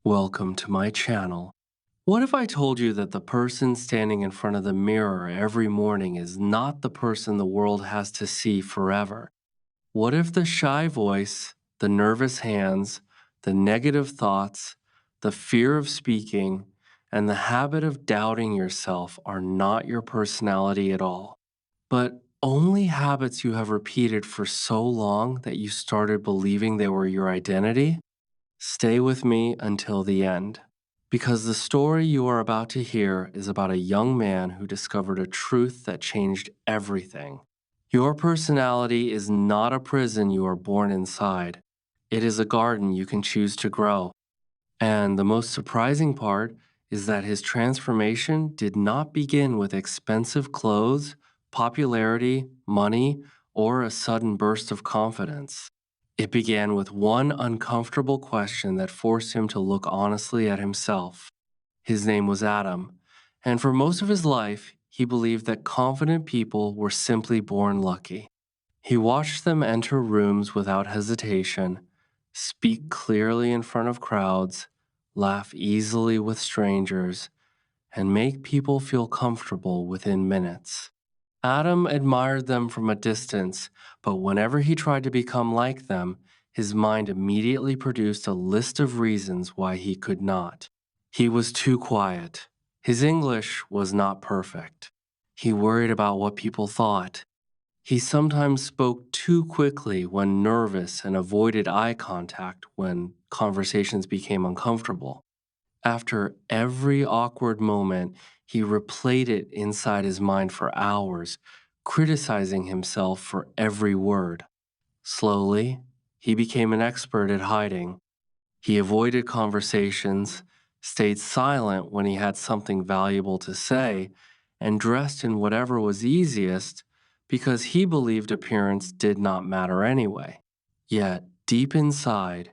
Welcome to my channel. What if I told you that the person standing in front of the mirror every morning is not the person the world has to see forever? What if the shy voice, the nervous hands, the negative thoughts, the fear of speaking, and the habit of doubting yourself are not your personality at all, but only habits you have repeated for so long that you started believing they were your identity? Stay with me until the end, because the story you are about to hear is about a young man who discovered a truth that changed everything. Your personality is not a prison you are born inside. It is a garden you can choose to grow. And the most surprising part is that his transformation did not begin with expensive clothes, popularity, money, or a sudden burst of confidence. It began with one uncomfortable question that forced him to look honestly at himself. His name was Adam, and for most of his life, he believed that confident people were simply born lucky. He watched them enter rooms without hesitation, speak clearly in front of crowds, laugh easily with strangers, and make people feel comfortable within minutes. Adam admired them from a distance, but whenever he tried to become like them, his mind immediately produced a list of reasons why he could not. He was too quiet. His English was not perfect. He worried about what people thought. He sometimes spoke too quickly when nervous and avoided eye contact when conversations became uncomfortable. After every awkward moment, he replayed it inside his mind for hours, criticizing himself for every word. Slowly, he became an expert at hiding. He avoided conversations, stayed silent when he had something valuable to say, and dressed in whatever was easiest because he believed appearance did not matter anyway. Yet, deep inside,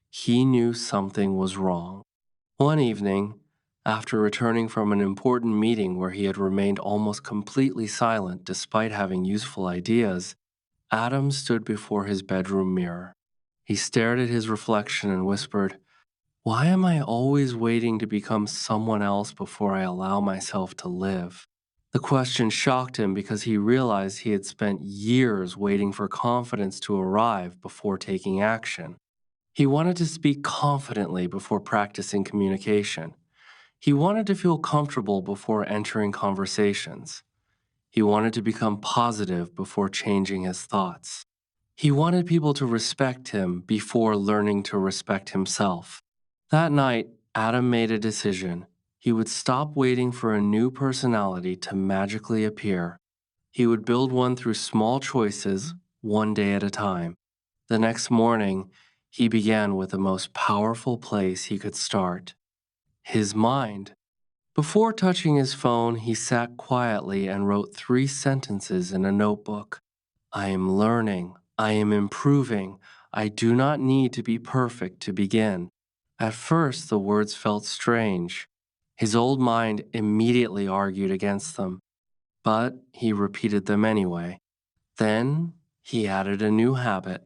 he knew something was wrong. One evening, after returning from an important meeting where he had remained almost completely silent despite having useful ideas, Adam stood before his bedroom mirror. He stared at his reflection and whispered, "Why am I always waiting to become someone else before I allow myself to live?" The question shocked him because he realized he had spent years waiting for confidence to arrive before taking action. He wanted to speak confidently before practicing communication. He wanted to feel comfortable before entering conversations. He wanted to become positive before changing his thoughts. He wanted people to respect him before learning to respect himself. That night, Adam made a decision. He would stop waiting for a new personality to magically appear. He would build one through small choices, one day at a time. The next morning, he began with the most powerful place he could start: his mind. Before touching his phone, he sat quietly and wrote 3 sentences in a notebook. "I am learning. I am improving. I do not need to be perfect to begin." At first, the words felt strange. His old mind immediately argued against them, but he repeated them anyway. Then he added a new habit.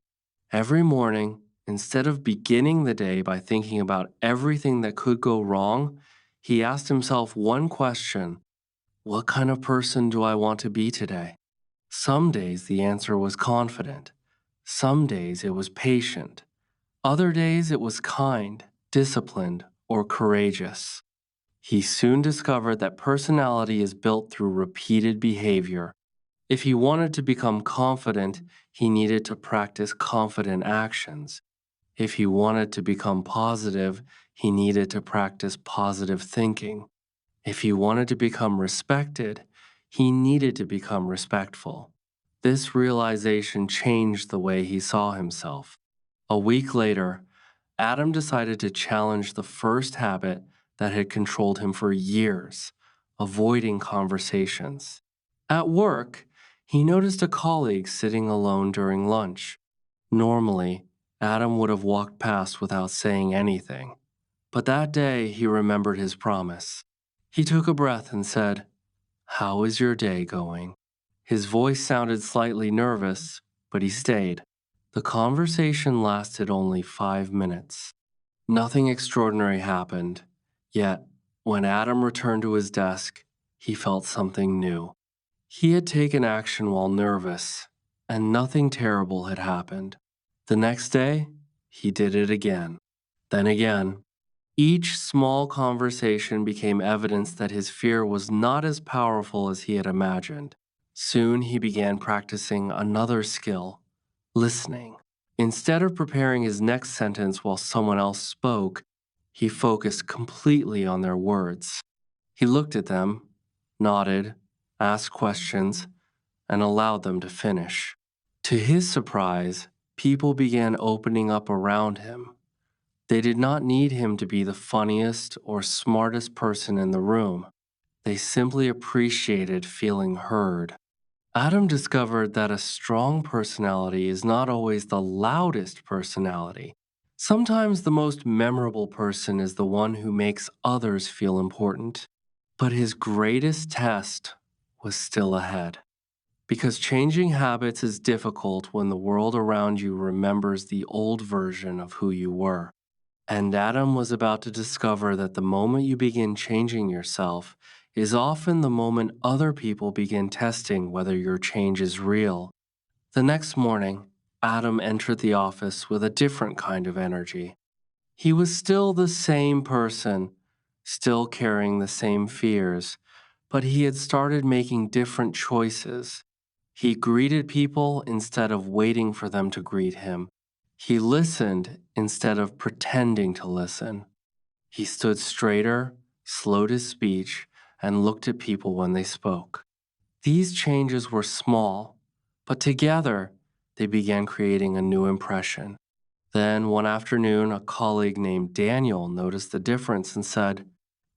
Every morning, instead of beginning the day by thinking about everything that could go wrong, he asked himself one question: what kind of person do I want to be today? Some days the answer was confident. Some days it was patient. Other days it was kind, disciplined, or courageous. He soon discovered that personality is built through repeated behavior. If he wanted to become confident, he needed to practice confident actions. If he wanted to become positive, he needed to practice positive thinking. If he wanted to become respected, he needed to become respectful. This realization changed the way he saw himself. A week later, Adam decided to challenge the first habit that had controlled him for years: avoiding conversations. At work, he noticed a colleague sitting alone during lunch. Normally, Adam would have walked past without saying anything. But that day, he remembered his promise. He took a breath and said, "How is your day going?" His voice sounded slightly nervous, but he stayed. The conversation lasted only 5 minutes. Nothing extraordinary happened, yet, when Adam returned to his desk, he felt something new. He had taken action while nervous, and nothing terrible had happened. The next day, he did it again. Then again. Each small conversation became evidence that his fear was not as powerful as he had imagined. Soon he began practicing another skill: listening. Instead of preparing his next sentence while someone else spoke, he focused completely on their words. He looked at them, nodded, asked questions, and allowed them to finish. To his surprise, people began opening up around him. They did not need him to be the funniest or smartest person in the room. They simply appreciated feeling heard. Adam discovered that a strong personality is not always the loudest personality. Sometimes the most memorable person is the one who makes others feel important. But his greatest test was still ahead. Because changing habits is difficult when the world around you remembers the old version of who you were. And Adam was about to discover that the moment you begin changing yourself is often the moment other people begin testing whether your change is real. The next morning, Adam entered the office with a different kind of energy. He was still the same person, still carrying the same fears, but he had started making different choices. He greeted people instead of waiting for them to greet him. He listened instead of pretending to listen. He stood straighter, slowed his speech, and looked at people when they spoke. These changes were small, but together they began creating a new impression. Then one afternoon, a colleague named Daniel noticed the difference and said,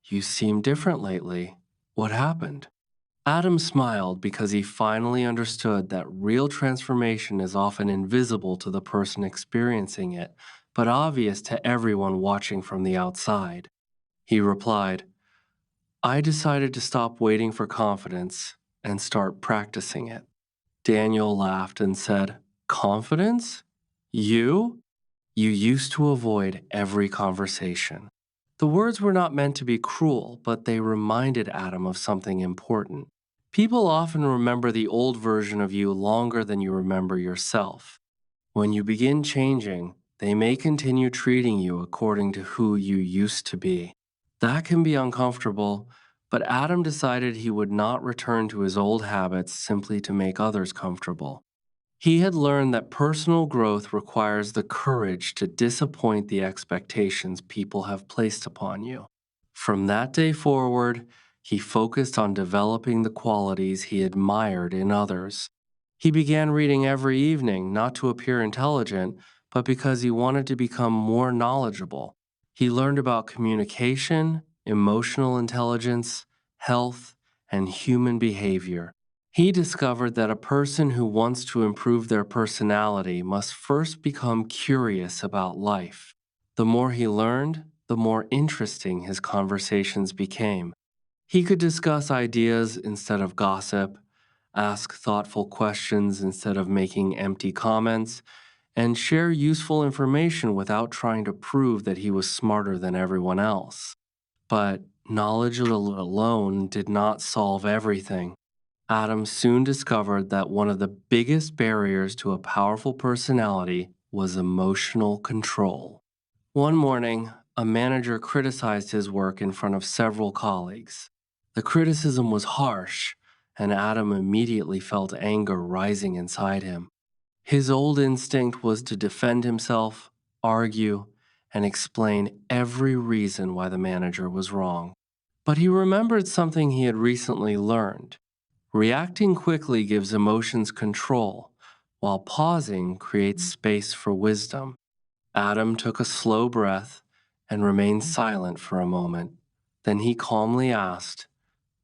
"You seem different lately. What happened?" Adam smiled because he finally understood that real transformation is often invisible to the person experiencing it, but obvious to everyone watching from the outside. He replied, "I decided to stop waiting for confidence and start practicing it." Daniel laughed and said, "Confidence? You? You used to avoid every conversation." The words were not meant to be cruel, but they reminded Adam of something important. People often remember the old version of you longer than you remember yourself. When you begin changing, they may continue treating you according to who you used to be. That can be uncomfortable, but Adam decided he would not return to his old habits simply to make others comfortable. He had learned that personal growth requires the courage to disappoint the expectations people have placed upon you. From that day forward, he focused on developing the qualities he admired in others. He began reading every evening, not to appear intelligent, but because he wanted to become more knowledgeable. He learned about communication, emotional intelligence, health, and human behavior. He discovered that a person who wants to improve their personality must first become curious about life. The more he learned, the more interesting his conversations became. He could discuss ideas instead of gossip, ask thoughtful questions instead of making empty comments, and share useful information without trying to prove that he was smarter than everyone else. But knowledge alone did not solve everything. Adam soon discovered that one of the biggest barriers to a powerful personality was emotional control. One morning, a manager criticized his work in front of several colleagues. The criticism was harsh, and Adam immediately felt anger rising inside him. His old instinct was to defend himself, argue, and explain every reason why the manager was wrong. But he remembered something he had recently learned. Reacting quickly gives emotions control, while pausing creates space for wisdom. Adam took a slow breath and remained silent for a moment. Then he calmly asked,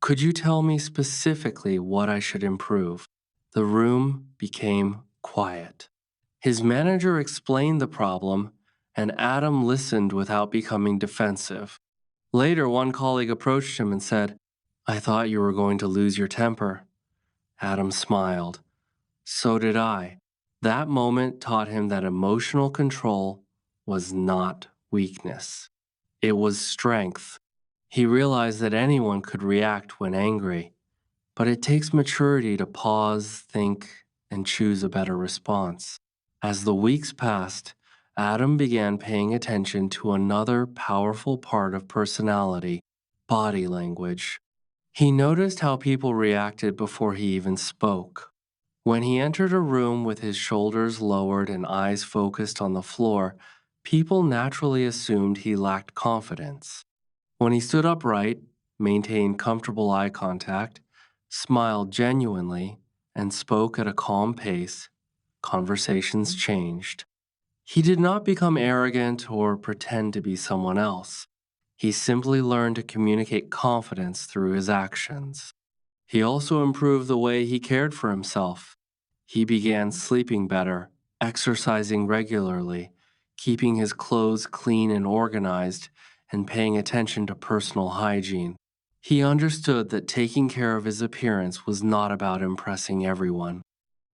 "Could you tell me specifically what I should improve?" The room became quiet. His manager explained the problem, and Adam listened without becoming defensive. Later, one colleague approached him and said, "I thought you were going to lose your temper." Adam smiled. "So did I." That moment taught him that emotional control was not weakness. It was strength. He realized that anyone could react when angry, but it takes maturity to pause, think, and choose a better response. As the weeks passed, Adam began paying attention to another powerful part of personality: body language. He noticed how people reacted before he even spoke. When he entered a room with his shoulders lowered and eyes focused on the floor, people naturally assumed he lacked confidence. When he stood upright, maintained comfortable eye contact, smiled genuinely, and spoke at a calm pace, conversations changed. He did not become arrogant or pretend to be someone else. He simply learned to communicate confidence through his actions. He also improved the way he cared for himself. He began sleeping better, exercising regularly, keeping his clothes clean and organized, and paying attention to personal hygiene. He understood that taking care of his appearance was not about impressing everyone.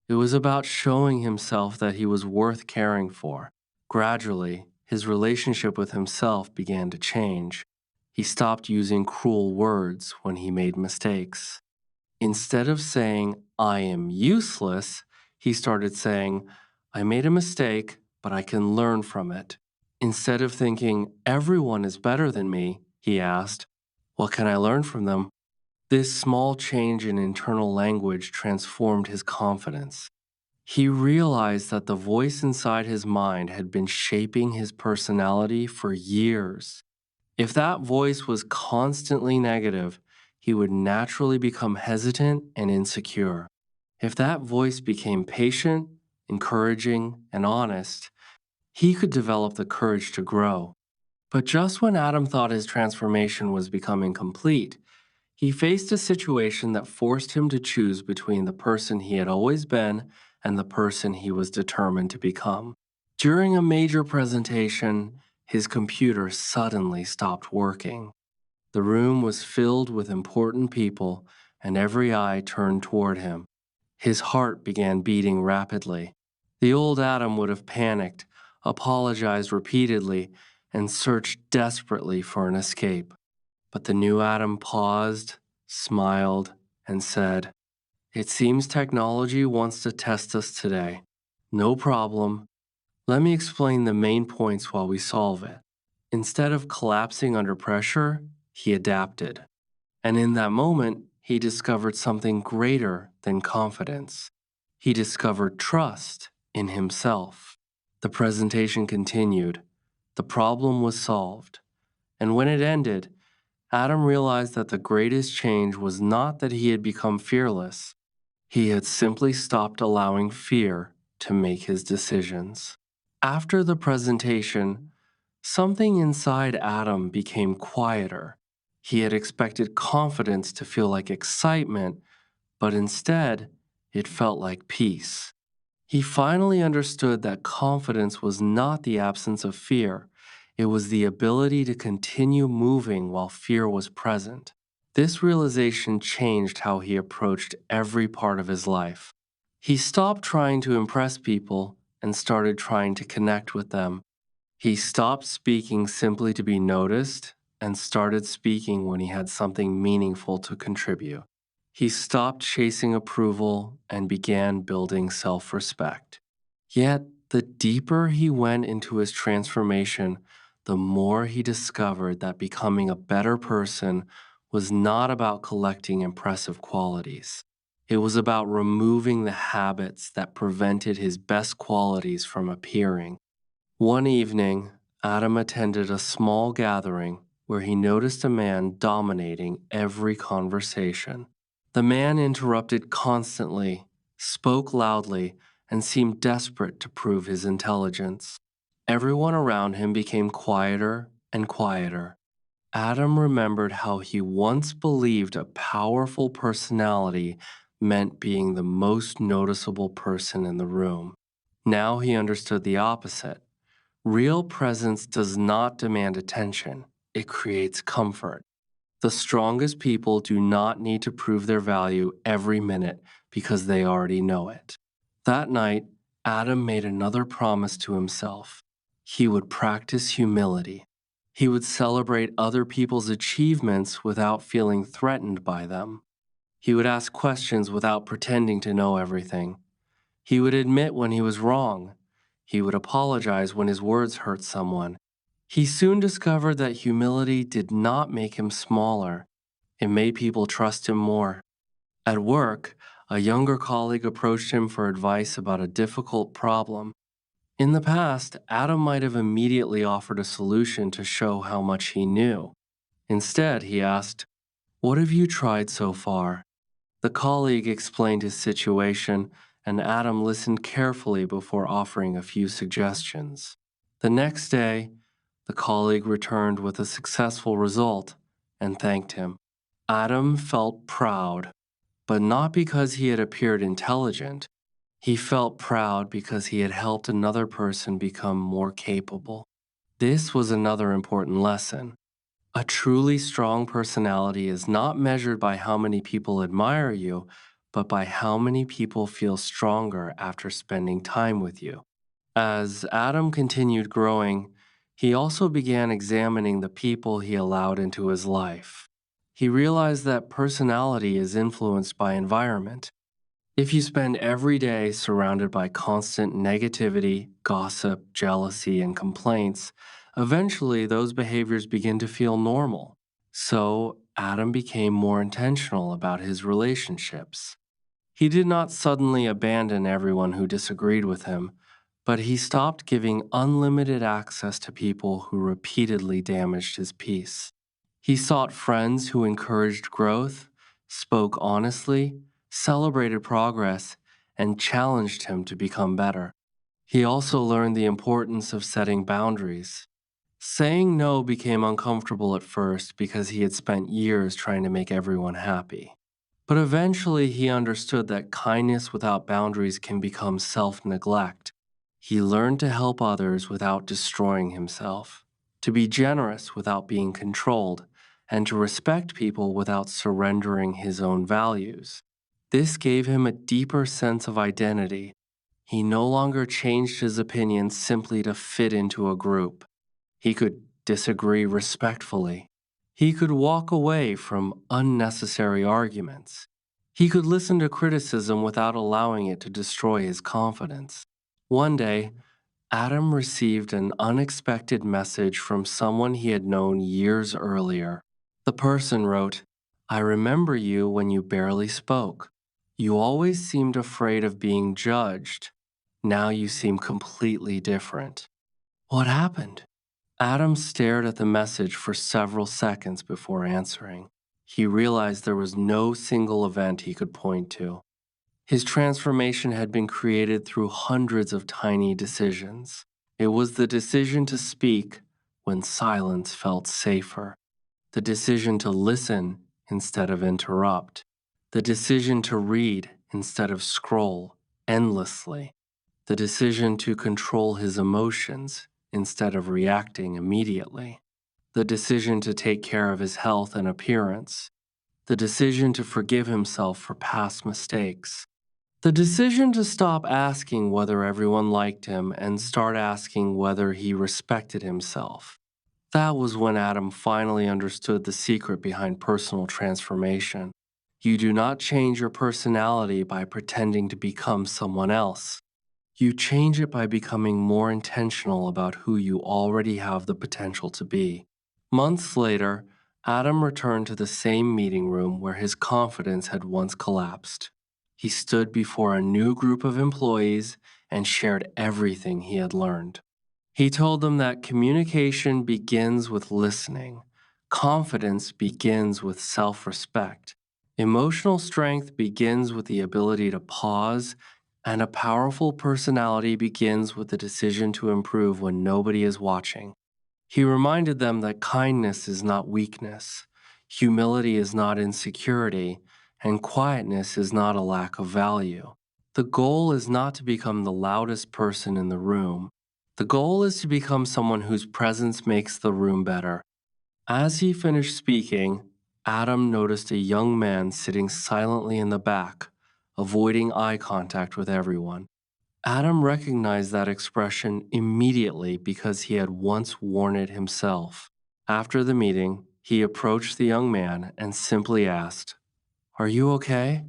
It was about showing himself that he was worth caring for. Gradually, his relationship with himself began to change. He stopped using cruel words when he made mistakes. Instead of saying, "I am useless," he started saying, "I made a mistake, but I can learn from it." Instead of thinking, "Everyone is better than me," he asked, "What can I learn from them?" This small change in internal language transformed his confidence. He realized that the voice inside his mind had been shaping his personality for years. If that voice was constantly negative, he would naturally become hesitant and insecure. If that voice became patient, encouraging, and honest, he could develop the courage to grow. But just when Adam thought his transformation was becoming complete, he faced a situation that forced him to choose between the person he had always been and the person he was determined to become. During a major presentation, his computer suddenly stopped working. The room was filled with important people, and every eye turned toward him. His heart began beating rapidly. The old Adam would have panicked, apologized repeatedly, and searched desperately for an escape. But the new Adam paused, smiled, and said, "It seems technology wants to test us today. No problem. Let me explain the main points while we solve it." Instead of collapsing under pressure, he adapted. And in that moment, he discovered something greater than confidence. He discovered trust in himself. The presentation continued. The problem was solved. And when it ended, Adam realized that the greatest change was not that he had become fearless. He had simply stopped allowing fear to make his decisions. After the presentation, something inside Adam became quieter. He had expected confidence to feel like excitement, but instead, it felt like peace. He finally understood that confidence was not the absence of fear, it was the ability to continue moving while fear was present. This realization changed how he approached every part of his life. He stopped trying to impress people and started trying to connect with them. He stopped speaking simply to be noticed and started speaking when he had something meaningful to contribute. He stopped chasing approval and began building self-respect. Yet, the deeper he went into his transformation, the more he discovered that becoming a better person was not about collecting impressive qualities. It was about removing the habits that prevented his best qualities from appearing. One evening, Adam attended a small gathering where he noticed a man dominating every conversation. The man interrupted constantly, spoke loudly, and seemed desperate to prove his intelligence. Everyone around him became quieter and quieter. Adam remembered how he once believed a powerful personality meant being the most noticeable person in the room. Now he understood the opposite. Real presence does not demand attention, it creates comfort. The strongest people do not need to prove their value every minute because they already know it. That night, Adam made another promise to himself. He would practice humility. He would celebrate other people's achievements without feeling threatened by them. He would ask questions without pretending to know everything. He would admit when he was wrong. He would apologize when his words hurt someone. He soon discovered that humility did not make him smaller. It made people trust him more. At work, a younger colleague approached him for advice about a difficult problem. In the past, Adam might have immediately offered a solution to show how much he knew. Instead, he asked, "What have you tried so far?" The colleague explained his situation, and Adam listened carefully before offering a few suggestions. The next day, the colleague returned with a successful result and thanked him. Adam felt proud, but not because he had appeared intelligent. He felt proud because he had helped another person become more capable. This was another important lesson. A truly strong personality is not measured by how many people admire you, but by how many people feel stronger after spending time with you. As Adam continued growing, he also began examining the people he allowed into his life. He realized that personality is influenced by environment. If you spend every day surrounded by constant negativity, gossip, jealousy, and complaints, eventually those behaviors begin to feel normal. So, Adam became more intentional about his relationships. He did not suddenly abandon everyone who disagreed with him, but he stopped giving unlimited access to people who repeatedly damaged his peace. He sought friends who encouraged growth, spoke honestly, celebrated progress, and challenged him to become better. He also learned the importance of setting boundaries. Saying no became uncomfortable at first because he had spent years trying to make everyone happy. But eventually, he understood that kindness without boundaries can become self neglect. He learned to help others without destroying himself, to be generous without being controlled, and to respect people without surrendering his own values. This gave him a deeper sense of identity. He no longer changed his opinions simply to fit into a group. He could disagree respectfully. He could walk away from unnecessary arguments. He could listen to criticism without allowing it to destroy his confidence. One day, Adam received an unexpected message from someone he had known years earlier. The person wrote, "I remember you when you barely spoke. You always seemed afraid of being judged. Now you seem completely different." What happened? Adam stared at the message for several seconds before answering. He realized there was no single event he could point to. His transformation had been created through hundreds of tiny decisions. It was the decision to speak when silence felt safer, the decision to listen instead of interrupt, the decision to read instead of scroll endlessly, the decision to control his emotions instead of reacting immediately, the decision to take care of his health and appearance, the decision to forgive himself for past mistakes, the decision to stop asking whether everyone liked him and start asking whether he respected himself. That was when Adam finally understood the secret behind personal transformation. You do not change your personality by pretending to become someone else. You change it by becoming more intentional about who you already have the potential to be. Months later, Adam returned to the same meeting room where his confidence had once collapsed. He stood before a new group of employees and shared everything he had learned. He told them that communication begins with listening, confidence begins with self respect, emotional strength begins with the ability to pause, and a powerful personality begins with the decision to improve when nobody is watching. He reminded them that kindness is not weakness, humility is not insecurity, and quietness is not a lack of value. The goal is not to become the loudest person in the room. The goal is to become someone whose presence makes the room better. As he finished speaking, Adam noticed a young man sitting silently in the back, avoiding eye contact with everyone. Adam recognized that expression immediately because he had once worn it himself. After the meeting, he approached the young man and simply asked, "Are you okay?"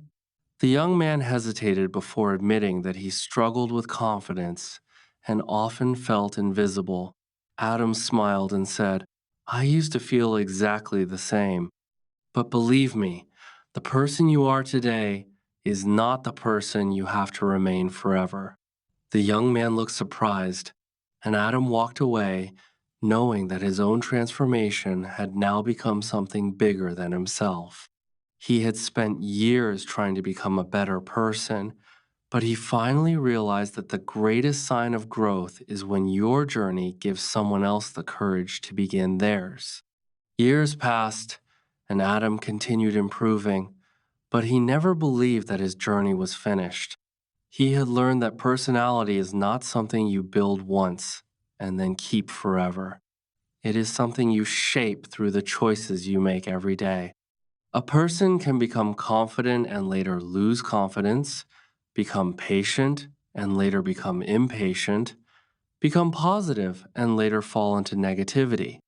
The young man hesitated before admitting that he struggled with confidence and often felt invisible. Adam smiled and said, "I used to feel exactly the same. But believe me, the person you are today is not the person you have to remain forever." The young man looked surprised, and Adam walked away, knowing that his own transformation had now become something bigger than himself. He had spent years trying to become a better person, but he finally realized that the greatest sign of growth is when your journey gives someone else the courage to begin theirs. Years passed, and Adam continued improving, but he never believed that his journey was finished. He had learned that personality is not something you build once and then keep forever. It is something you shape through the choices you make every day. A person can become confident and later lose confidence, become patient and later become impatient, become positive and later fall into negativity.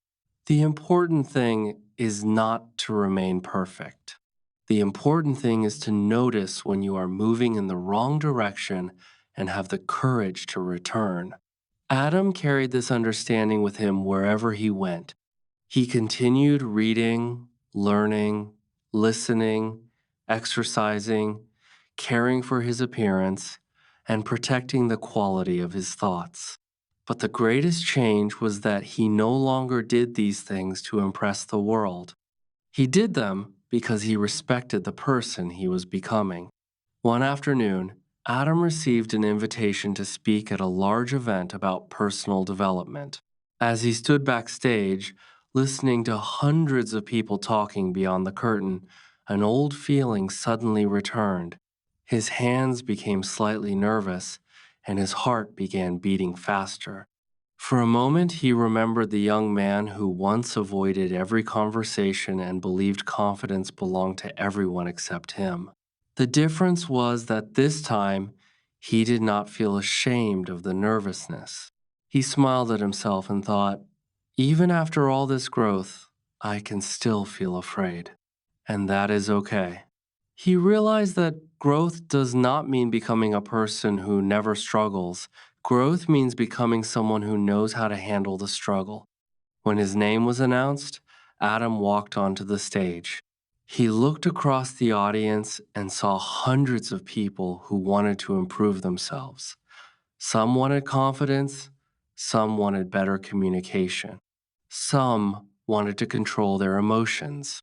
The important thing is not to remain perfect. The important thing is to notice when you are moving in the wrong direction and have the courage to return. Adam carried this understanding with him wherever he went. He continued reading, learning, listening, exercising, caring for his appearance, and protecting the quality of his thoughts. But the greatest change was that he no longer did these things to impress the world. He did them because he respected the person he was becoming. One afternoon, Adam received an invitation to speak at a large event about personal development. As he stood backstage, listening to hundreds of people talking beyond the curtain, an old feeling suddenly returned. His hands became slightly nervous, and his heart began beating faster. For a moment, he remembered the young man who once avoided every conversation and believed confidence belonged to everyone except him. The difference was that this time, he did not feel ashamed of the nervousness. He smiled at himself and thought, even after all this growth, I can still feel afraid. And that is okay. He realized that growth does not mean becoming a person who never struggles. Growth means becoming someone who knows how to handle the struggle. When his name was announced, Adam walked onto the stage. He looked across the audience and saw hundreds of people who wanted to improve themselves. Some wanted confidence, some wanted better communication, some wanted to control their emotions.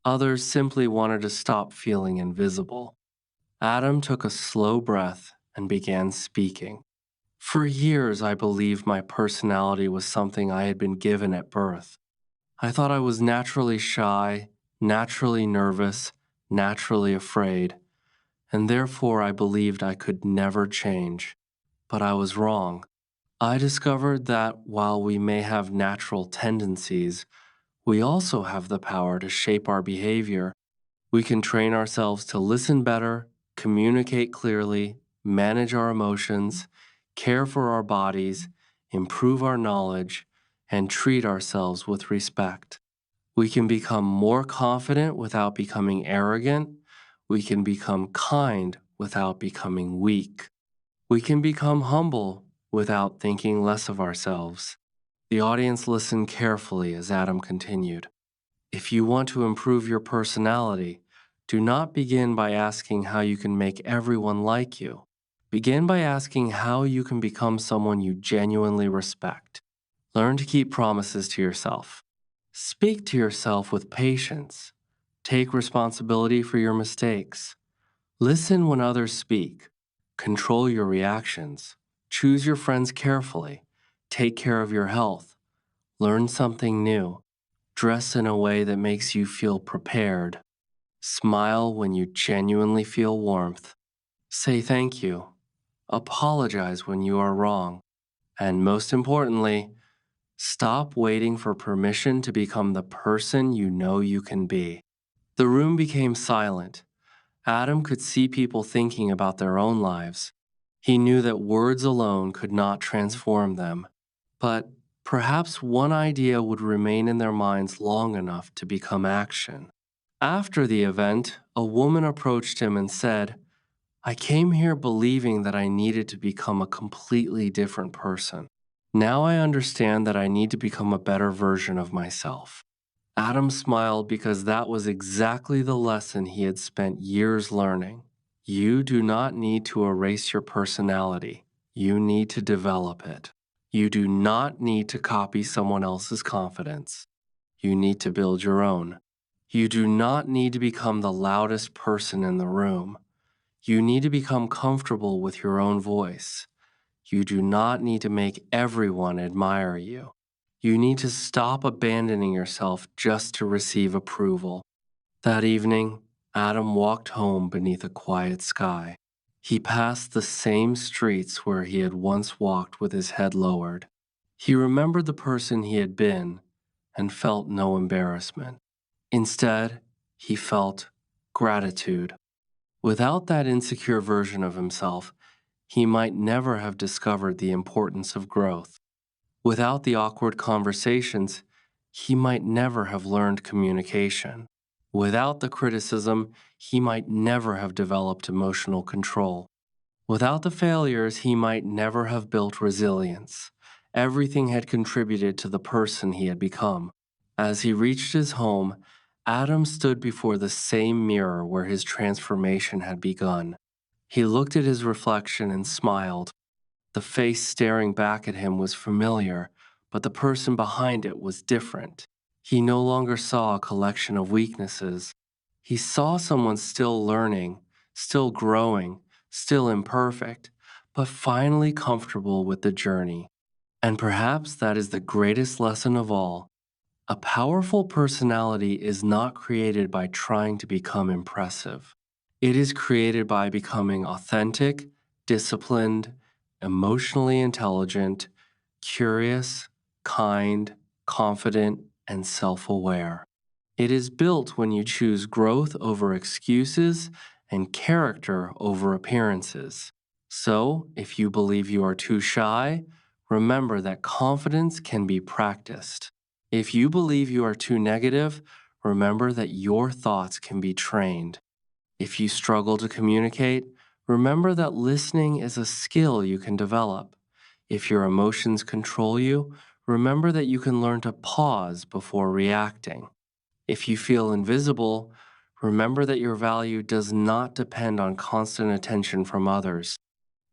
Others simply wanted to stop feeling invisible. Adam took a slow breath and began speaking. For years, I believed my personality was something I had been given at birth. I thought I was naturally shy, naturally nervous, naturally afraid, and therefore I believed I could never change. But I was wrong. I discovered that while we may have natural tendencies, we also have the power to shape our behavior. We can train ourselves to listen better, communicate clearly, manage our emotions, care for our bodies, improve our knowledge, and treat ourselves with respect. We can become more confident without becoming arrogant. We can become kind without becoming weak. We can become humble without thinking less of ourselves. The audience listened carefully as Adam continued. If you want to improve your personality, do not begin by asking how you can make everyone like you. Begin by asking how you can become someone you genuinely respect. Learn to keep promises to yourself. Speak to yourself with patience. Take responsibility for your mistakes. Listen when others speak. Control your reactions. Choose your friends carefully. Take care of your health. Learn something new. Dress in a way that makes you feel prepared. Smile when you genuinely feel warmth. Say thank you. Apologize when you are wrong. And most importantly, stop waiting for permission to become the person you know you can be. The room became silent. Adam could see people thinking about their own lives. He knew that words alone could not transform them, but perhaps one idea would remain in their minds long enough to become action. After the event, a woman approached him and said, I came here believing that I needed to become a completely different person. Now I understand that I need to become a better version of myself. Adam smiled because that was exactly the lesson he had spent years learning. You do not need to erase your personality. You need to develop it. You do not need to copy someone else's confidence. You need to build your own. You do not need to become the loudest person in the room. You need to become comfortable with your own voice. You do not need to make everyone admire you. You need to stop abandoning yourself just to receive approval. That evening, Adam walked home beneath a quiet sky. He passed the same streets where he had once walked with his head lowered. He remembered the person he had been and felt no embarrassment. Instead, he felt gratitude. Without that insecure version of himself, he might never have discovered the importance of growth. Without the awkward conversations, he might never have learned communication. Without the criticism, he might never have developed emotional control. Without the failures, he might never have built resilience. Everything had contributed to the person he had become. As he reached his home, Adam stood before the same mirror where his transformation had begun. He looked at his reflection and smiled. The face staring back at him was familiar, but the person behind it was different. He no longer saw a collection of weaknesses. He saw someone still learning, still growing, still imperfect, but finally comfortable with the journey. And perhaps that is the greatest lesson of all. A powerful personality is not created by trying to become impressive. It is created by becoming authentic, disciplined, emotionally intelligent, curious, kind, confident, and self aware. It is built when you choose growth over excuses and character over appearances. So, if you believe you are too shy, remember that confidence can be practiced. If you believe you are too negative, remember that your thoughts can be trained. If you struggle to communicate, remember that listening is a skill you can develop. If your emotions control you, remember that you can learn to pause before reacting. If you feel invisible, remember that your value does not depend on constant attention from others.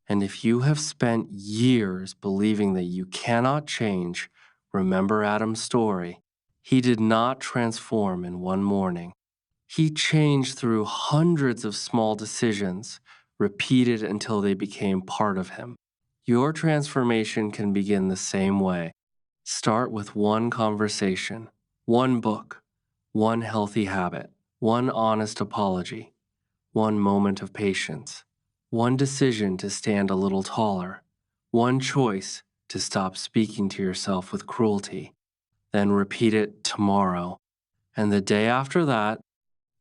And if you have spent years believing that you cannot change, remember Adam's story. He did not transform in one morning. He changed through hundreds of small decisions, repeated until they became part of him. Your transformation can begin the same way. Start with one conversation, one book, one healthy habit, one honest apology, one moment of patience, one decision to stand a little taller, one choice to stop speaking to yourself with cruelty. Then repeat it tomorrow, and the day after that.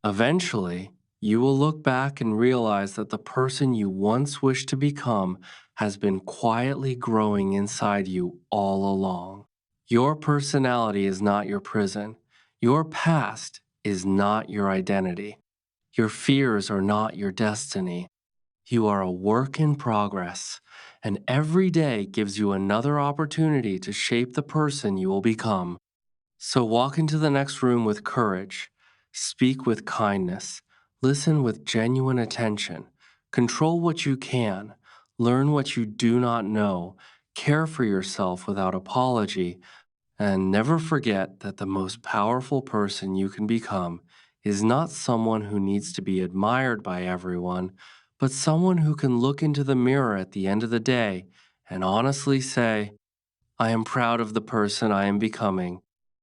Eventually, you will look back and realize that the person you once wished to become has been quietly growing inside you all along. Your personality is not your prison. Your past is not your identity. Your fears are not your destiny. You are a work in progress, and every day gives you another opportunity to shape the person you will become. So walk into the next room with courage, speak with kindness, listen with genuine attention, control what you can, learn what you do not know, care for yourself without apology, and never forget that the most powerful person you can become is not someone who needs to be admired by everyone, but someone who can look into the mirror at the end of the day and honestly say, I am proud of the person I am becoming